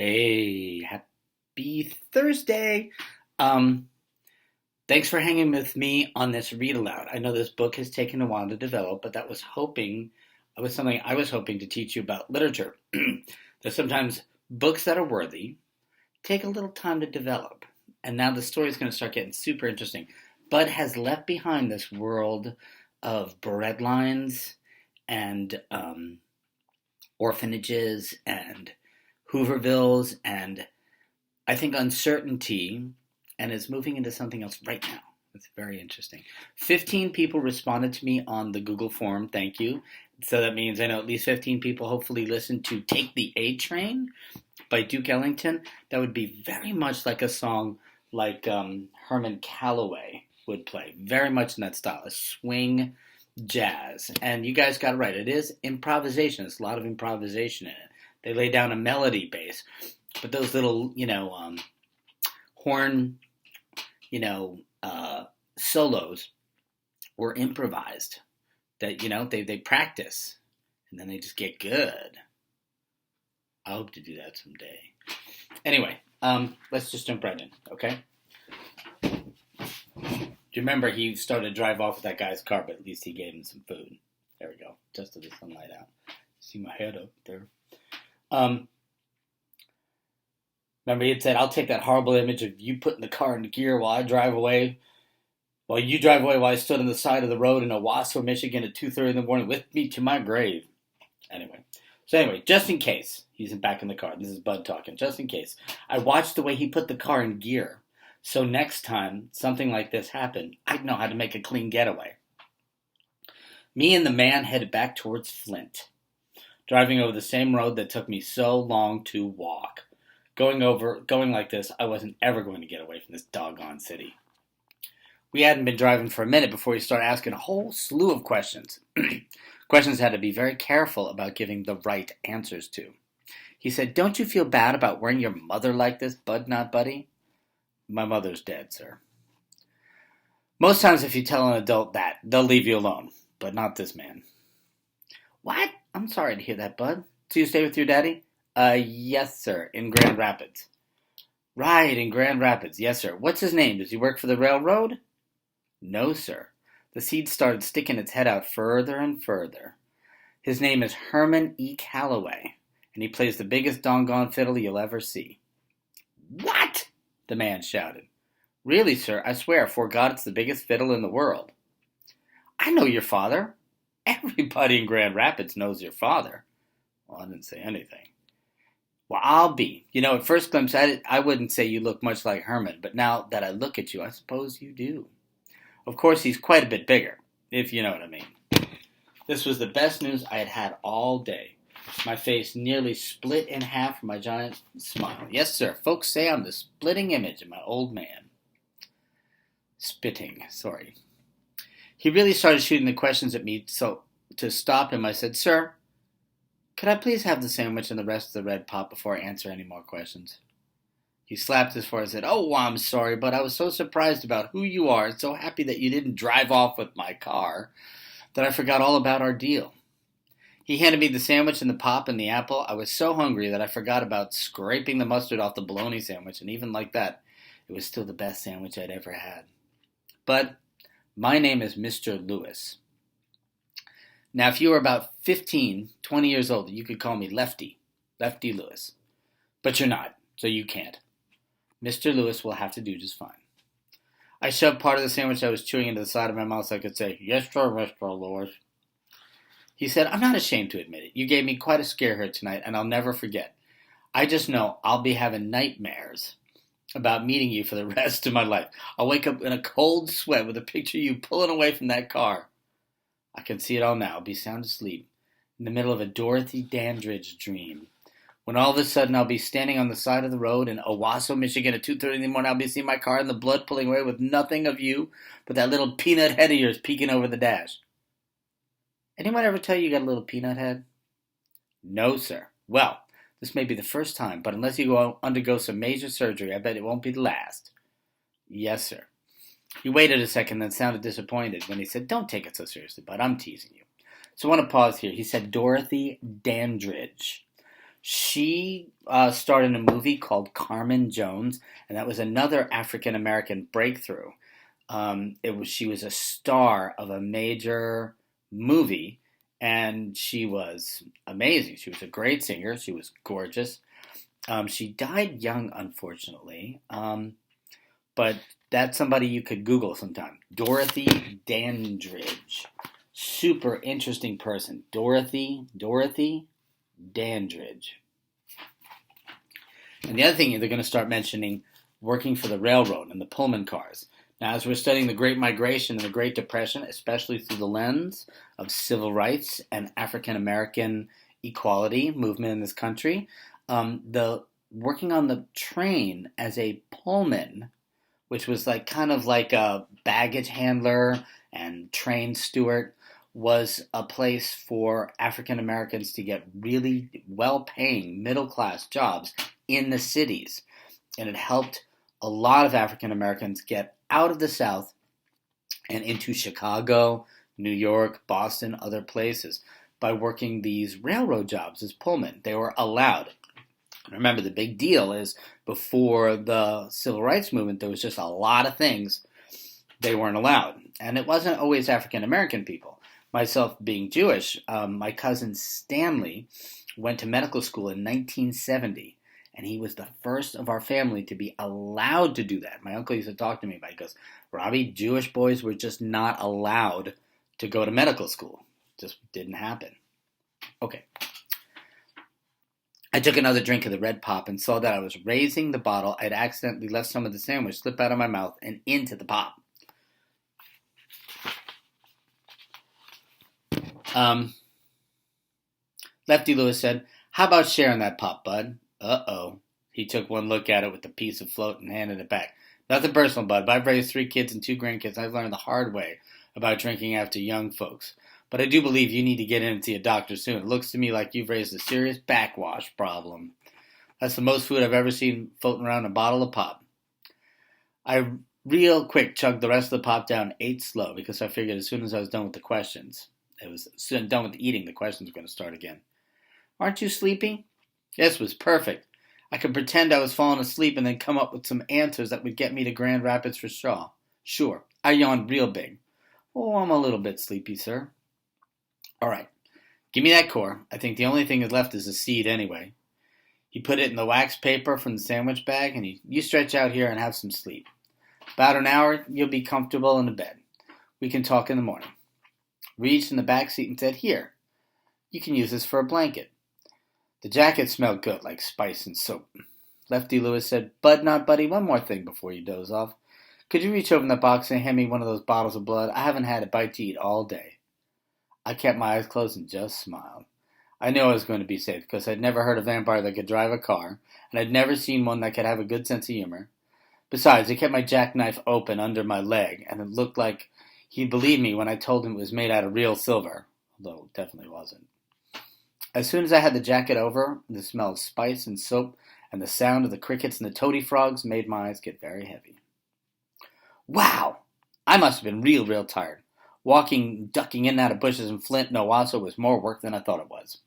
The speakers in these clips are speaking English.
Hey, happy Thursday. Um, Thanks for hanging with me on this read aloud. I know this book has taken a while to develop, but that was something I was hoping to teach you about literature. There's sometimes books that are worthy take a little time to develop. And now the story is going to start getting super interesting. Bud has left behind this world of breadlines and orphanages and Hoovervilles and I think uncertainty and is moving into something else right now. It's very interesting. 15 people responded to me on the Google form. Thank you. So that means I know at least 15 people hopefully listened to Take the A Train by Duke Ellington. That would be very much like a song like Herman Calloway would play. Very much in that style, a swing jazz. And you guys got it right. It is improvisation. There's a lot of improvisation in it. They lay down a melody base, but those little, horn, solos were improvised. That they practice, and then they just get good. I hope to do that someday. Anyway, let's just jump right in, okay? Do you remember he started to drive off with that guy's car, but at least he gave him some food. There we go. Just to the sunlight out. See my head up there. Remember he had said, I'll take that horrible image of you putting the car into gear while you drive away while I stood on the side of the road in Owasso, Michigan at 2:30 in the morning with me to my grave. Anyway, just in case, he's back in the car. This is Bud talking. Just in case. I watched the way he put the car in gear. So next time something like this happened, I'd know how to make a clean getaway. Me and the man headed back towards Flint, driving over the same road that took me so long to walk. Going like this, I wasn't ever going to get away from this doggone city. We hadn't been driving for a minute before he started asking a whole slew of questions. Questions I had to be very careful about giving the right answers to. He said, don't you feel bad about wearing your mother like this, Bud not Buddy? My mother's dead, sir. Most times if you tell an adult that, they'll leave you alone. But not this man. What? I'm sorry to hear that, Bud. So you stay with your daddy? Yes, sir, in Grand Rapids. Right, in Grand Rapids, yes, sir. What's his name? Does he work for the railroad? No, sir. The seed started sticking its head out further and further. His name is Herman E. Calloway, and he plays the biggest doggone fiddle you'll ever see. What? The man shouted. Really, sir, I swear, 'fore God, it's the biggest fiddle in the world. I know your father. Everybody in Grand Rapids knows your father. Well, I didn't say anything. Well, I'll be. At first glimpse, I wouldn't say you look much like Herman, but now that I look at you, I suppose you do. Of course, he's quite a bit bigger, if you know what I mean. This was the best news I had had all day. My face nearly split in half from my giant smile. Yes, sir, folks say I'm the splitting image of my old man. Spitting, sorry. He really started shooting the questions at me, so to stop him, I said, Sir, could I please have the sandwich and the rest of the red pop before I answer any more questions? He slapped his forehead and said, Oh, I'm sorry, but I was so surprised about who you are and so happy that you didn't drive off with my car that I forgot all about our deal. He handed me the sandwich and the pop and the apple. I was so hungry that I forgot about scraping the mustard off the bologna sandwich, and even like that, it was still the best sandwich I'd ever had. But my name is Mr. Lewis. Now, if you were about 15, 20 years old, you could call me Lefty Lewis. But you're not, so you can't. Mr. Lewis will have to do just fine. I shoved part of the sandwich I was chewing into the side of my mouth so I could say, Yes, sir, Mr. Lewis. He said, I'm not ashamed to admit it. You gave me quite a scare here tonight, and I'll never forget. I just know I'll be having nightmares about meeting you for the rest of my life. I'll wake up in a cold sweat with a picture of you pulling away from that car. I can see it all now. I'll be sound asleep in the middle of a Dorothy Dandridge dream. When all of a sudden I'll be standing on the side of the road in Owasso, Michigan at 2:30 in the morning. I'll be seeing my car and the blood pulling away with nothing of you but that little peanut head of yours peeking over the dash. Anyone ever tell you you got a little peanut head? No, sir. Well, this may be the first time, but unless you undergo some major surgery, I bet it won't be the last. Yes, sir. He waited a second, then sounded disappointed when he said, Don't take it so seriously, bud. I'm teasing you. So I want to pause here. He said Dorothy Dandridge. She starred in a movie called Carmen Jones, and that was another African American breakthrough. She was a star of a major movie, and she was amazing. She was a great singer. She was gorgeous. She died young, unfortunately, but that's somebody you could Google sometime. Dorothy Dandridge, super interesting person. Dorothy Dandridge. And the other thing they're going to start mentioning working for the railroad and the Pullman cars. Now, as we're studying the Great Migration and the Great Depression, especially through the lens of civil rights and African American equality movement in this country, the working on the train as a Pullman, which was like kind of like a baggage handler and train steward, was a place for African Americans to get really well-paying middle-class jobs in the cities. And it helped a lot of African Americans get out of the South and into Chicago, New York, Boston, other places by working these railroad jobs as Pullman. They were allowed. Remember, the big deal is before the civil rights movement, there was just a lot of things they weren't allowed. And it wasn't always African American people. Myself being Jewish, my cousin Stanley went to medical school in 1970. And he was the first of our family to be allowed to do that. My uncle used to talk to me about it. He goes, Robbie, Jewish boys were just not allowed to go to medical school. It just didn't happen. Okay. I took another drink of the red pop and saw that I was raising the bottle. I'd accidentally left some of the sandwich slip out of my mouth and into the pop. Lefty Lewis said, "How about sharing that pop, bud?" Uh-oh. He took one look at it with a piece of float and handed it back. Nothing personal, bud, but I've raised 3 kids and 2 grandkids. I've learned the hard way about drinking after young folks. But I do believe you need to get in and see a doctor soon. It looks to me like you've raised a serious backwash problem. That's the most food I've ever seen floating around a bottle of pop. I real quick chugged the rest of the pop down, ate slow, because I figured as soon as I was done with the questions, done with eating, the questions were going to start again. Aren't you sleepy? This was perfect. I could pretend I was falling asleep and then come up with some answers that would get me to Grand Rapids for sure. Sure, I yawned real big. Oh, I'm a little bit sleepy, sir. All right, give me that core. I think the only thing left is a seed anyway. He put it in the wax paper from the sandwich bag, and you stretch out here and have some sleep. About an hour, you'll be comfortable in the bed. We can talk in the morning. Reached in the back seat and said, "Here, you can use this for a blanket." The jacket smelled good, like spice and soap. Lefty Lewis said, "Bud, not buddy, one more thing before you doze off. Could you reach over in the box and hand me one of those bottles of blood? I haven't had a bite to eat all day." I kept my eyes closed and just smiled. I knew I was going to be safe because I'd never heard a vampire that could drive a car, and I'd never seen one that could have a good sense of humor. Besides, I kept my jackknife open under my leg, and it looked like he'd believe me when I told him it was made out of real silver, although it definitely wasn't. As soon as I had the jacket over, the smell of spice and soap and the sound of the crickets and the toady frogs made my eyes get very heavy. Wow! I must have been real tired. Walking, ducking in and out of bushes in Flint and Owasso was more work than I thought it was.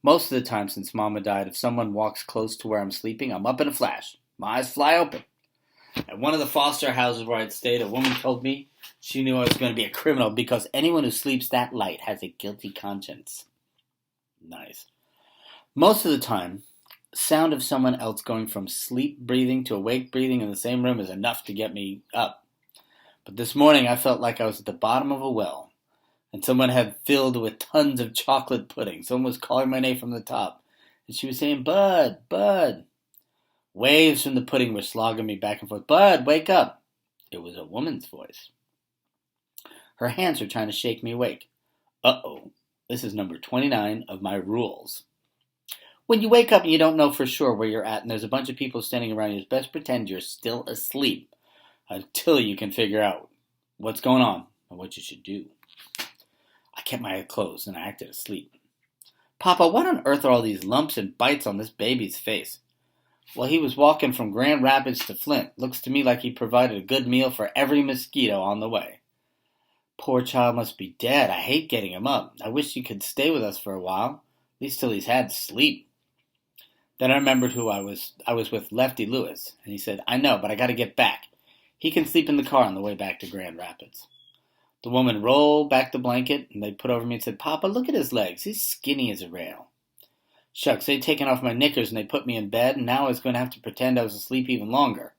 Most of the time since Mama died, if someone walks close to where I'm sleeping, I'm up in a flash. My eyes fly open. At one of the foster houses where I'd stayed, a woman told me she knew I was going to be a criminal because anyone who sleeps that light has a guilty conscience. Nice. Most of the time, sound of someone else going from sleep breathing to awake breathing in the same room is enough to get me up. But this morning I felt like I was at the bottom of a well, and someone had filled with tons of chocolate pudding. Someone was calling my name from the top, and she was saying, "Bud, Bud." Waves from the pudding were slogging me back and forth. "Bud, wake up." It was a woman's voice. Her hands were trying to shake me awake. Uh-oh. This is number 29 of my rules. When you wake up and you don't know for sure where you're at and there's a bunch of people standing around you, best pretend you're still asleep until you can figure out what's going on and what you should do. I kept my eyes closed and I acted asleep. "Papa, what on earth are all these lumps and bites on this baby's face?" "Well, he was walking from Grand Rapids to Flint. Looks to me like he provided a good meal for every mosquito on the way." "Poor child must be dead. I hate getting him up. I wish he could stay with us for a while, at least till he's had sleep." Then I remembered who I was. I was with Lefty Lewis, and he said, "I know, but I got to get back. He can sleep in the car on the way back to Grand Rapids." The woman rolled back the blanket, and they put over me and said, "Papa, look at his legs. He's skinny as a rail." Shucks, they'd taken off my knickers and they put me in bed, and now I was going to have to pretend I was asleep even longer.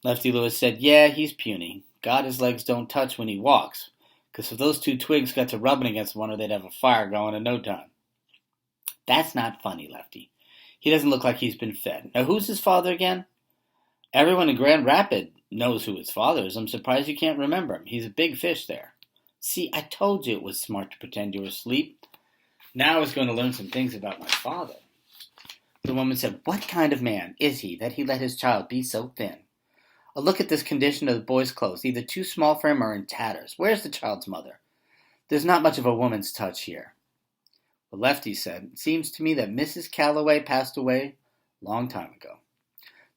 Lefty Lewis said, "Yeah, he's puny. God, his legs don't touch when he walks, because if those two twigs got to rubbing against one, they'd have a fire going in no time." "That's not funny, Lefty. He doesn't look like he's been fed. Now, who's his father again?" "Everyone in Grand Rapids knows who his father is. I'm surprised you can't remember him. He's a big fish there." "See, I told you it was smart to pretend you were asleep. Now I was going to learn some things about my father." The woman said, "What kind of man is he that he let his child be so thin? A look at this condition of the boy's clothes, either too small for him or in tatters. Where's the child's mother? There's not much of a woman's touch here." Well, Lefty said, "It seems to me that Mrs. Calloway passed away a long time ago.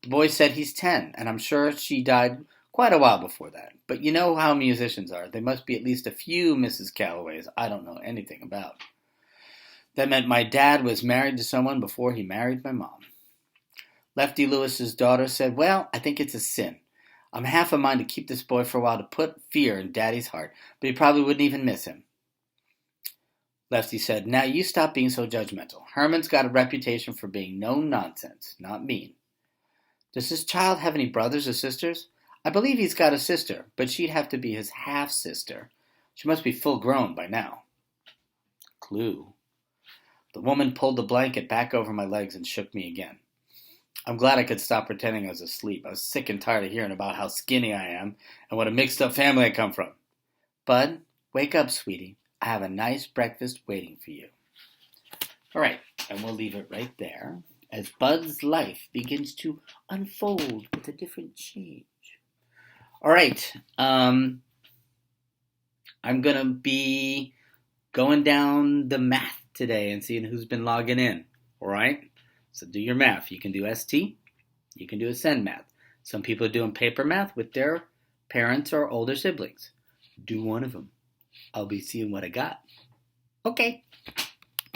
The boy said he's 10, and I'm sure she died quite a while before that. But you know how musicians are. There must be at least a few Mrs. Callaways I don't know anything about. That meant my dad was married to someone before he married my mom." Lefty Lewis's daughter said, "Well, I think it's a sin. I'm half a mind to keep this boy for a while to put fear in Daddy's heart, but he probably wouldn't even miss him." Lefty said, "Now you stop being so judgmental. Herman's got a reputation for being no nonsense, not mean. Does this child have any brothers or sisters? I believe he's got a sister, but she'd have to be his half-sister. She must be full grown by now." Clue. The woman pulled the blanket back over my legs and shook me again. I'm glad I could stop pretending I was asleep. I was sick and tired of hearing about how skinny I am and what a mixed-up family I come from. "Bud, wake up, sweetie. I have a nice breakfast waiting for you." All right, and we'll leave it right there as Bud's life begins to unfold with a different change. All right, I'm going to be going down the math today and seeing who's been logging in. All right, so do your math. You can do ST, you can do Ascend math. Some people are doing paper math with their parents or older siblings. Do one of them. I'll be seeing what I got. Okay.